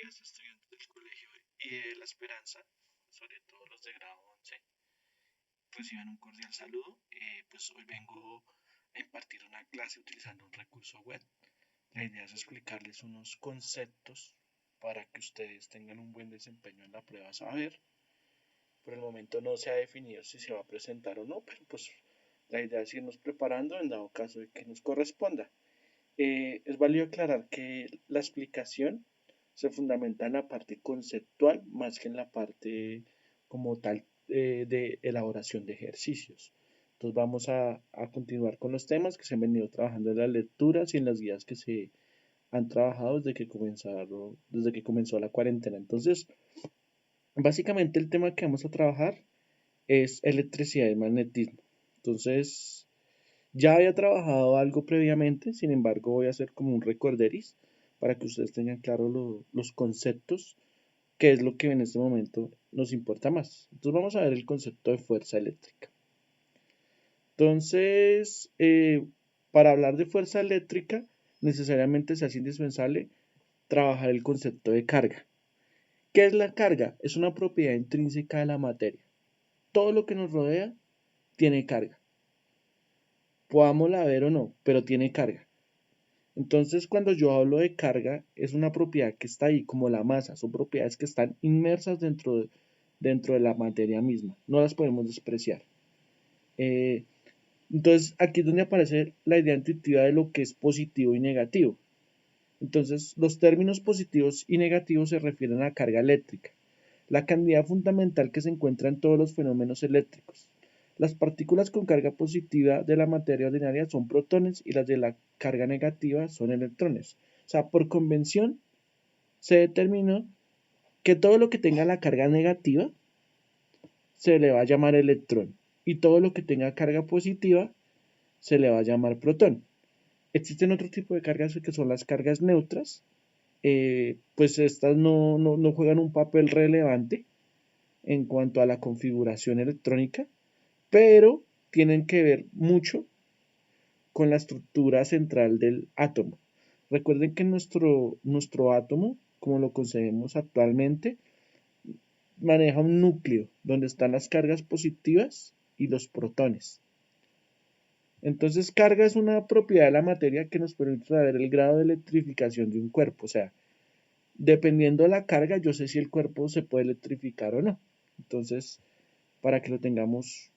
días, estudiantes del colegio y de La Esperanza, sobre todo los de grado 11. Reciban un cordial saludo. Pues hoy vengo a impartir una clase utilizando un recurso web. La idea es explicarles unos conceptos para que ustedes tengan un buen desempeño en la prueba a saber. Por el momento no se ha definido si se va a presentar o no, pero pues la idea es irnos preparando en dado caso de que nos corresponda. Es válido aclarar que la explicación se fundamenta en la parte conceptual más que en la parte como tal de elaboración de ejercicios. Entonces vamos a continuar con los temas que se han venido trabajando en las lecturas y en las guías que se han trabajado desde que comenzó la cuarentena. Entonces, básicamente el tema que vamos a trabajar es electricidad y magnetismo. Entonces, ya había trabajado algo previamente, sin embargo voy a hacer como un recorderis para que ustedes tengan claro los conceptos, que es lo que en este momento nos importa más. Entonces vamos a ver el concepto de fuerza eléctrica. Entonces, para hablar de fuerza eléctrica, necesariamente se hace indispensable trabajar el concepto de carga. ¿Qué es la carga? Es una propiedad intrínseca de la materia. Todo lo que nos rodea tiene carga. Podámosla ver o no, pero tiene carga. Entonces, cuando yo hablo de carga, es una propiedad que está ahí, como la masa, son propiedades que están inmersas dentro de la materia misma, no las podemos despreciar. Eh, entonces, aquí es donde aparece la idea intuitiva de lo que es positivo y negativo. Entonces, los términos positivos y negativos se refieren a la carga eléctrica, la cantidad fundamental que se encuentra en todos los fenómenos eléctricos. Las partículas con carga positiva de la materia ordinaria son protones y las de la carga negativa son electrones. O sea, por convención se determinó que todo lo que tenga la carga negativa se le va a llamar electrón y todo lo que tenga carga positiva se le va a llamar protón. Existen otro tipo de cargas que son las cargas neutras, pues estas no juegan un papel relevante en cuanto a la configuración electrónica, pero tienen que ver mucho con la estructura central del átomo. Recuerden que nuestro átomo, como lo concebimos actualmente, maneja un núcleo donde están las cargas positivas y los protones. Entonces, carga es una propiedad de la materia que nos permite saber el grado de electrificación de un cuerpo. O sea, dependiendo de la carga, yo sé si el cuerpo se puede electrificar o no. Entonces, para que lo tengamos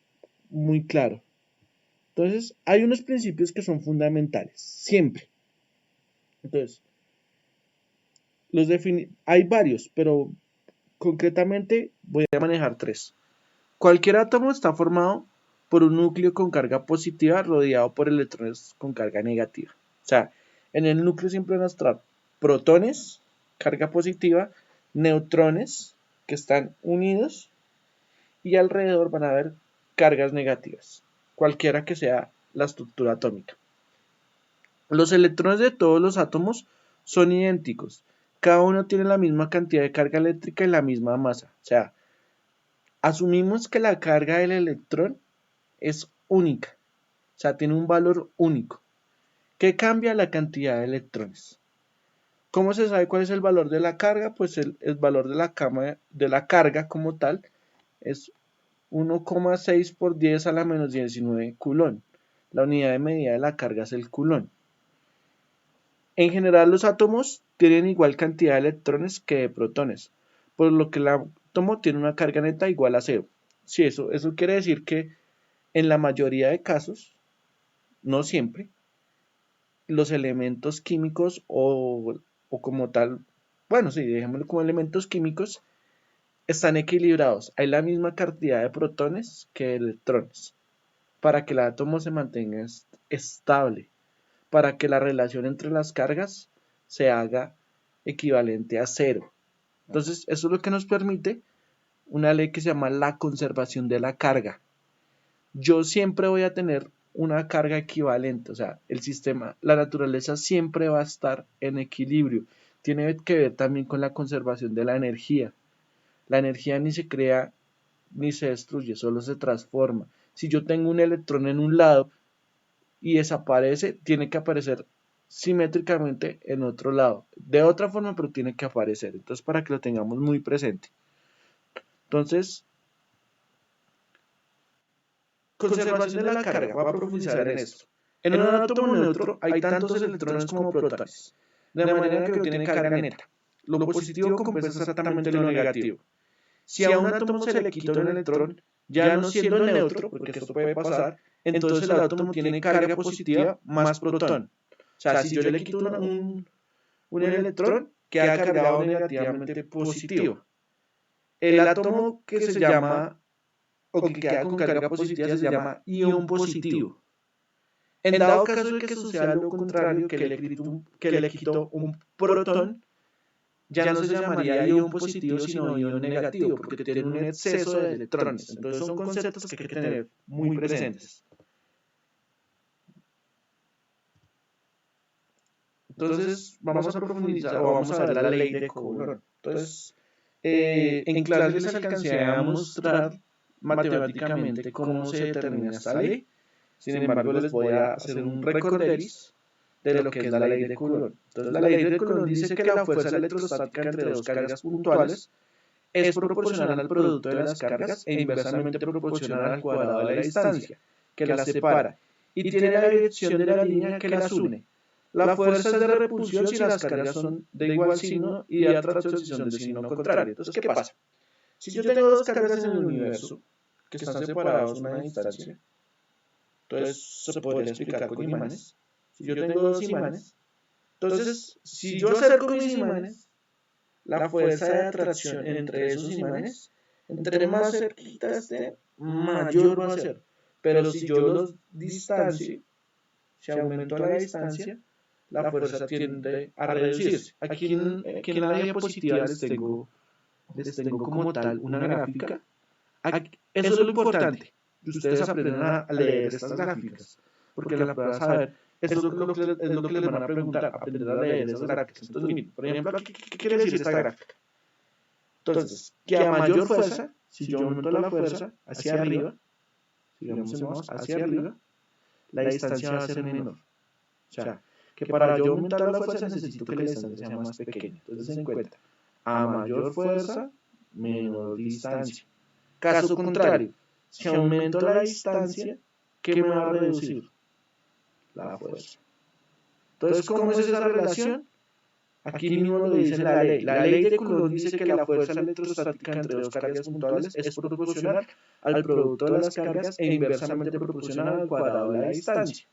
muy claro. Entonces, hay unos principios que son fundamentales, siempre. Entonces, hay varios, pero concretamente voy a manejar tres. Cualquier átomo está formado por un núcleo con carga positiva rodeado por electrones con carga negativa. O sea, en el núcleo siempre van a estar protones, carga positiva, neutrones que están unidos y alrededor van a haber cargas negativas, cualquiera que sea la estructura atómica. Los electrones de todos los átomos son idénticos. Cada uno tiene la misma cantidad de carga eléctrica y la misma masa. O sea, asumimos que la carga del electrón es única. O sea, tiene un valor único. ¿Qué cambia la cantidad de electrones? ¿Cómo se sabe cuál es el valor de la carga? Pues el valor de la carga como tal es 1,6 por 10 a la menos 19 culón. La unidad de medida de la carga es el culón. En general, los átomos tienen igual cantidad de electrones que de protones, por lo que el átomo tiene una carga neta igual a cero. Sí, eso quiere decir que en la mayoría de casos, no siempre, los elementos químicos o como tal, bueno, sí, dejémoslo como elementos químicos, están equilibrados. Hay la misma cantidad de protones que de electrones para que el átomo se mantenga estable, para que la relación entre las cargas se haga equivalente a cero. Entonces, eso es lo que nos permite una ley que se llama la conservación de la carga. Yo siempre voy a tener una carga equivalente, o sea, el sistema, la naturaleza siempre va a estar en equilibrio. Tiene que ver también con la conservación de la energía. La energía ni se crea ni se destruye, solo se transforma. Si yo tengo un electrón en un lado y desaparece, tiene que aparecer simétricamente en otro lado. De otra forma, pero tiene que aparecer. Entonces, para que lo tengamos muy presente. Entonces, conservación de la carga. Voy a profundizar en esto. En un átomo neutro hay tantos electrones como protones, de manera que no tiene carga neta. Lo positivo compensa exactamente lo negativo. Si a un átomo se le quita un electrón, ya no siendo neutro, porque esto puede pasar, entonces el átomo tiene carga positiva más protón. O sea, si yo le quito un electrón, queda cargado negativamente positivo. El átomo que se llama, o que queda con carga positiva, se llama ion positivo. En dado caso de que suceda lo contrario, que le quito un protón, ya no se llamaría ion positivo, sino ion negativo, porque tiene un exceso de electrones. Entonces son conceptos que hay que tener muy presentes. Entonces vamos a profundizar, o vamos a ver la ley de Coulomb. Entonces, en clase les alcancé a mostrar matemáticamente cómo se determina esta ley. Sin embargo, les voy a hacer un recorderis de lo que es la ley de Coulomb. Entonces, la ley de Coulomb dice que la fuerza electrostática entre dos cargas puntuales es proporcional al producto de las cargas e inversamente proporcional al cuadrado de la distancia que las separa y tiene la dirección de la línea que las une. La fuerza es de repulsión si las cargas son de igual signo y de atracción si son de signo contrario. Entonces, ¿qué pasa? Si yo tengo dos cargas en el universo que están separadas a una distancia, entonces se podría explicar con imanes. Si yo tengo dos imanes, entonces si yo acerco mis imanes, la fuerza de atracción entre esos imanes, entre más cerquita estén, mayor va a ser. Pero si yo los distancio, si aumento la distancia, la fuerza tiende a reducirse. Aquí en la diapositiva les tengo como tal una gráfica. Eso es lo importante. Ustedes aprenden a leer estas gráficas, porque la prueba saber, eso es lo que les van a preguntar, aprender a leer esas gráficas. Entonces, miren, por ejemplo, ¿qué quiere decir esta gráfica? Entonces, que a mayor fuerza, si yo aumento la fuerza hacia arriba, digamos el mouse hacia arriba, la distancia va a ser menor. O sea, que para yo aumentar la fuerza necesito que la distancia sea más pequeña. Entonces, en cuenta, a mayor fuerza, menor distancia. Caso contrario, si aumento la distancia, ¿qué me va a reducir? La fuerza. Entonces, ¿cómo es esa relación? Aquí mismo lo dice la ley. La ley de Coulomb dice que la fuerza electrostática entre dos cargas puntuales es proporcional al producto de las cargas e inversamente proporcional al cuadrado de la distancia.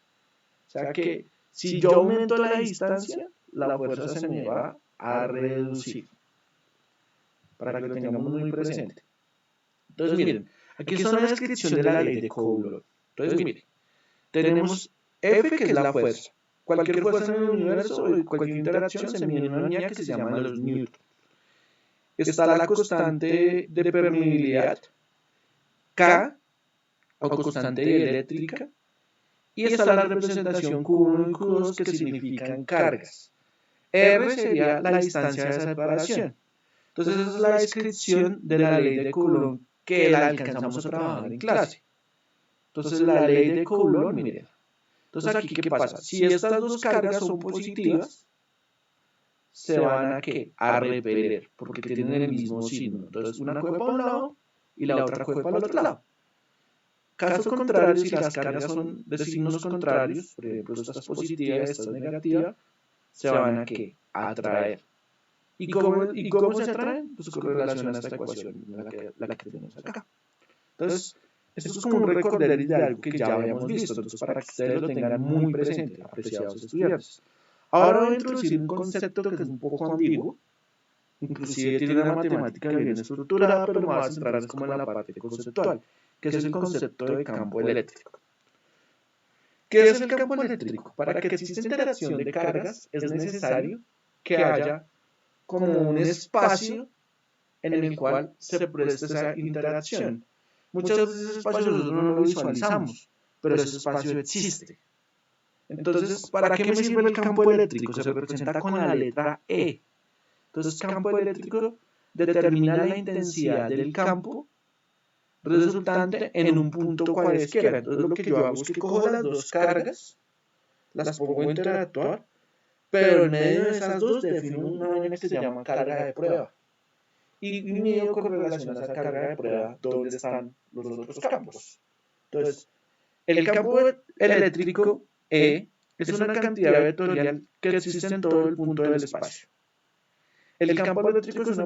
O sea que si yo aumento la distancia, la fuerza se me va a reducir. Para que lo tengamos muy presente. Entonces, miren, aquí está una descripción de la ley de Coulomb. Entonces, miren, tenemos F, que es la fuerza. Cualquier fuerza en el universo o cualquier interacción se mide en una unidad que se llama los newtons. Está la constante de permeabilidad, K, o constante dieléctrica, y está la representación Q1 y Q2 que significan cargas. R sería la distancia de separación. Entonces, esa es la descripción de la ley de Coulomb que la alcanzamos a trabajar en clase. Entonces, la ley de Coulomb, miren. Entonces, aquí, ¿qué pasa? Si estas dos cargas son positivas, se van a ¿qué? A repeler, porque tienen el mismo signo. Entonces, una coge para un lado y la otra coge para el otro lado. Caso contrario, si las cargas son de signos contrarios, por ejemplo, esta es positiva y esta es negativa, se van a ¿qué? A atraer. ¿Y cómo se atraen? Pues con relación a esta ecuación, la que tenemos acá. Entonces, esto es como un recorderis de algo que ya habíamos visto, entonces para que ustedes lo tengan muy presente, apreciados estudiantes. Ahora voy a introducir un concepto que es un poco ambiguo, inclusive tiene una matemática bien estructurada, pero me voy a centrar como en la parte conceptual, que es el concepto de campo eléctrico. ¿Qué es el campo eléctrico? Para que exista interacción de cargas es necesario que haya como un espacio en el cual se preste esa interacción. Muchas veces ese espacio nosotros no lo visualizamos, pero ese espacio existe. Entonces, ¿para qué me sirve el campo eléctrico? Se representa con la letra E. Entonces, campo eléctrico determina la intensidad del campo resultante en un punto cualesquiera. Entonces, lo que yo hago es que cojo las dos cargas, las pongo a interactuar, pero en medio de esas dos defino una vaina que se llama carga de prueba. Y mido con relación a esa carga de prueba dónde están los otros campos. Entonces, el campo eléctrico E es una cantidad vectorial que existe en todo el punto del espacio. El campo eléctrico es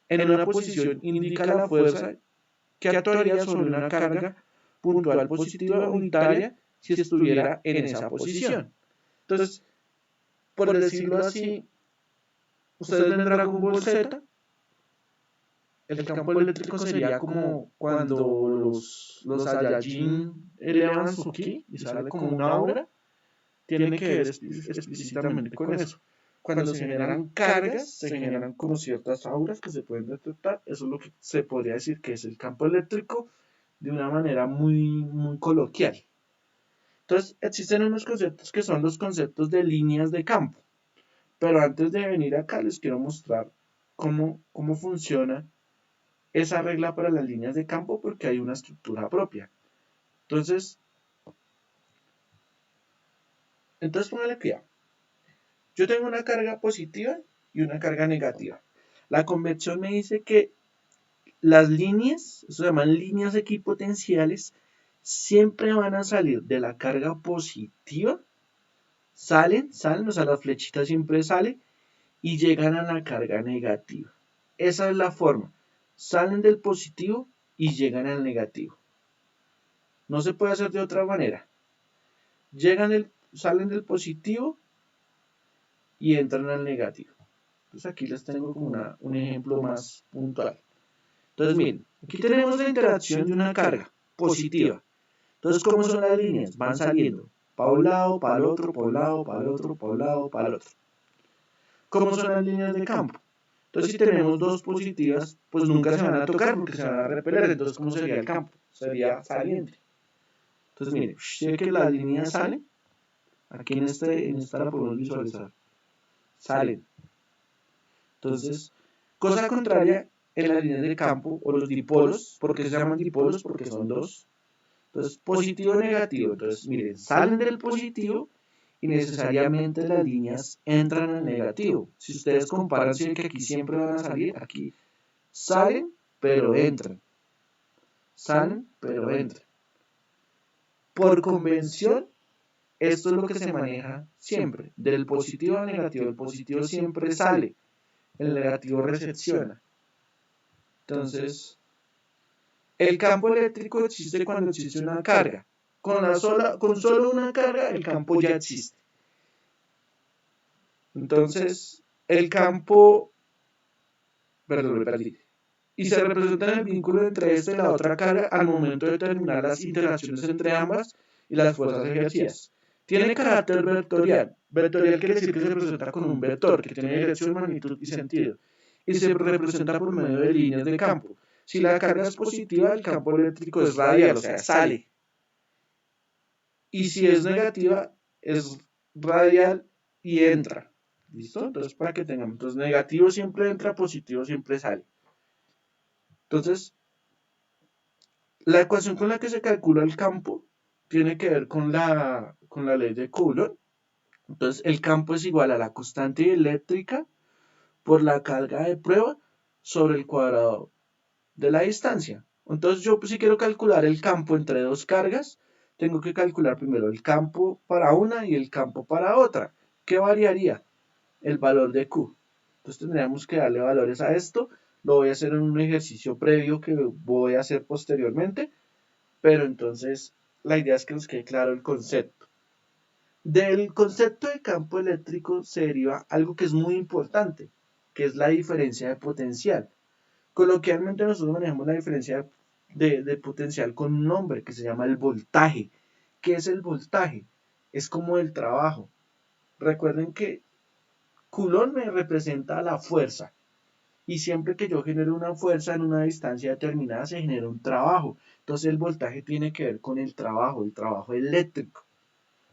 en una posición indica la fuerza que actuaría sobre una carga puntual positiva unitaria si estuviera en esa posición. Entonces, por decirlo así, ustedes ven Dragon Ball Z, el campo eléctrico sería como cuando los Saiyajin elevan su ki y sale como una aura, tiene que ver explícitamente con eso. Cuando se generan cargas, se generan como ciertas auras que se pueden detectar. Eso es lo que se podría decir que es el campo eléctrico de una manera muy coloquial. Entonces, existen unos conceptos que son los conceptos de líneas de campo. Pero antes de venir acá, les quiero mostrar cómo funciona esa regla para las líneas de campo, porque hay una estructura propia. Entonces póngale cuidado. Yo tengo una carga positiva y una carga negativa. La convección me dice que las líneas, eso se llaman líneas equipotenciales, siempre van a salir de la carga positiva, salen, o sea, la flechita siempre sale y llegan a la carga negativa. Esa es la forma. Salen del positivo y llegan al negativo. No se puede hacer de otra manera. Salen del positivo y entran al negativo. Entonces aquí les tengo como un ejemplo más puntual. Entonces miren, aquí tenemos la interacción de una carga positiva. Entonces, ¿cómo son las líneas? Van saliendo para un lado, para el otro, para un lado, para el otro, para un lado, para el otro. ¿Cómo son las líneas de campo? Entonces, si tenemos dos positivas, pues nunca se van a tocar porque se van a repeler. Entonces, ¿cómo sería el campo? Sería saliente. Entonces, miren, si ve que las líneas salen, aquí en esta la podemos visualizar. Salen. Entonces, cosa contraria en las líneas de campo o los dipolos. ¿Por qué se llaman dipolos? Porque son dos. Entonces, positivo y negativo. Entonces, miren, salen del positivo y necesariamente las líneas entran al negativo. Si ustedes comparan, si que aquí siempre van a salir, aquí salen, pero entran. Salen, pero entran. Por convención, esto es lo que se maneja siempre. Del positivo al negativo. El positivo siempre sale. El negativo recepciona. Entonces, el campo eléctrico existe cuando existe una carga. Con solo una carga, el campo ya existe. Entonces, el campo, perdón, me perdí. Y se representa en el vínculo entre esta y la otra carga al momento de determinar las interacciones entre ambas y las fuerzas ejercidas. Tiene carácter vectorial. Vectorial quiere decir que se representa con un vector que tiene dirección, magnitud y sentido. Y se representa por medio de líneas de campo. Si la carga es positiva, el campo eléctrico es radial, o sea, sale. Y si es negativa, es radial y entra. ¿Listo? Entonces, para que tengamos. Entonces, negativo siempre entra, positivo siempre sale. Entonces, la ecuación con la que se calcula el campo tiene que ver con la ley de Coulomb. Entonces, el campo es igual a la constante eléctrica por la carga de prueba sobre el cuadrado de la distancia. Entonces, yo si quiero calcular el campo entre dos cargas, tengo que calcular primero el campo para una y el campo para otra. ¿Qué variaría? El valor de Q. Entonces tendríamos que darle valores a esto. Lo voy a hacer en un ejercicio previo que voy a hacer posteriormente. Pero entonces la idea es que nos quede claro el concepto. Del concepto de campo eléctrico se deriva algo que es muy importante, que es la diferencia de potencial. Coloquialmente nosotros manejamos la diferencia de potencial con un nombre que se llama el voltaje. ¿Qué es el voltaje? Es como el trabajo. Recuerden que Coulomb me representa la fuerza. Y siempre que yo genero una fuerza en una distancia determinada, se genera un trabajo. Entonces el voltaje tiene que ver con el trabajo eléctrico.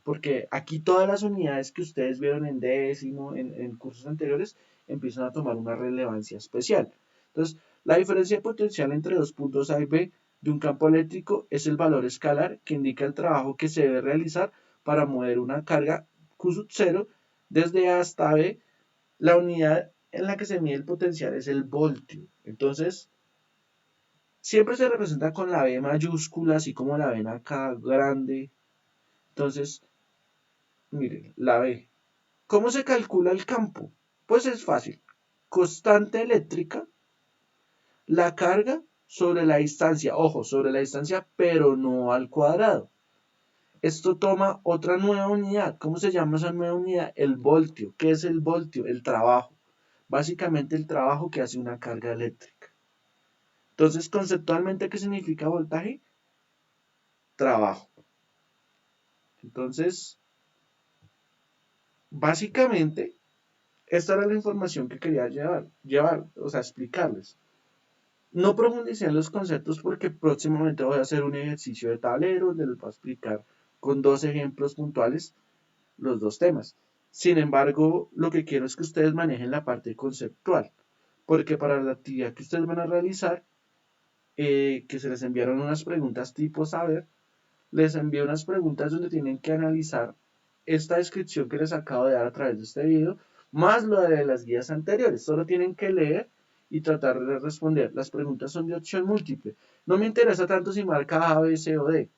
Porque aquí todas las unidades que ustedes vieron en décimo, en cursos anteriores, empiezan a tomar una relevancia especial. Entonces, la diferencia de potencial entre dos puntos A y B de un campo eléctrico es el valor escalar que indica el trabajo que se debe realizar para mover una carga Q0 Desde A hasta B, la unidad en la que se mide el potencial es el voltio. Entonces, siempre se representa con la B mayúscula, así como la ven acá grande. Entonces, miren, la B. ¿Cómo se calcula el campo? Pues es fácil. Constante eléctrica, la carga sobre la distancia, ojo, sobre la distancia, pero no al cuadrado. Esto toma otra nueva unidad. ¿Cómo se llama esa nueva unidad? El voltio. ¿Qué es el voltio? El trabajo. Básicamente el trabajo que hace una carga eléctrica. Entonces, conceptualmente, ¿qué significa voltaje? Trabajo. Entonces, básicamente, esta era la información que quería o sea, explicarles. No profundicé en los conceptos porque próximamente voy a hacer un ejercicio de tablero donde les voy a explicar con dos ejemplos puntuales los dos temas. Sin embargo, lo que quiero es que ustedes manejen la parte conceptual, porque para la actividad que ustedes van a realizar, que se les enviaron unas preguntas tipo saber, les envié unas preguntas donde tienen que analizar esta descripción que les acabo de dar a través de este video, más lo de las guías anteriores. Solo tienen que leer y tratar de responder. Las preguntas son de opción múltiple. No me interesa tanto si marca A, B, C o D,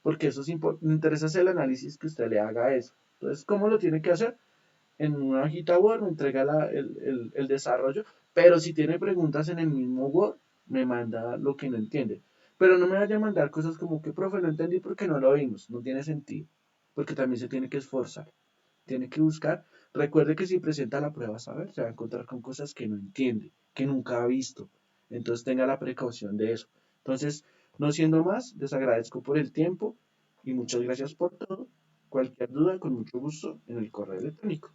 porque eso es me interesa hacer el análisis que usted le haga a eso. Entonces, ¿cómo lo tiene que hacer? En una hojita Word me entrega el desarrollo, pero si tiene preguntas en el mismo Word, me manda lo que no entiende. Pero no me vaya a mandar cosas como que, profe, no entendí porque no lo vimos. No tiene sentido, porque también se tiene que esforzar. Tiene que buscar. Recuerde que si presenta la prueba, saber, se va a encontrar con cosas que no entiende, que nunca ha visto. Entonces tenga la precaución de eso. Entonces, no siendo más, les agradezco por el tiempo y muchas gracias por todo. Cualquier duda, con mucho gusto, en el correo electrónico.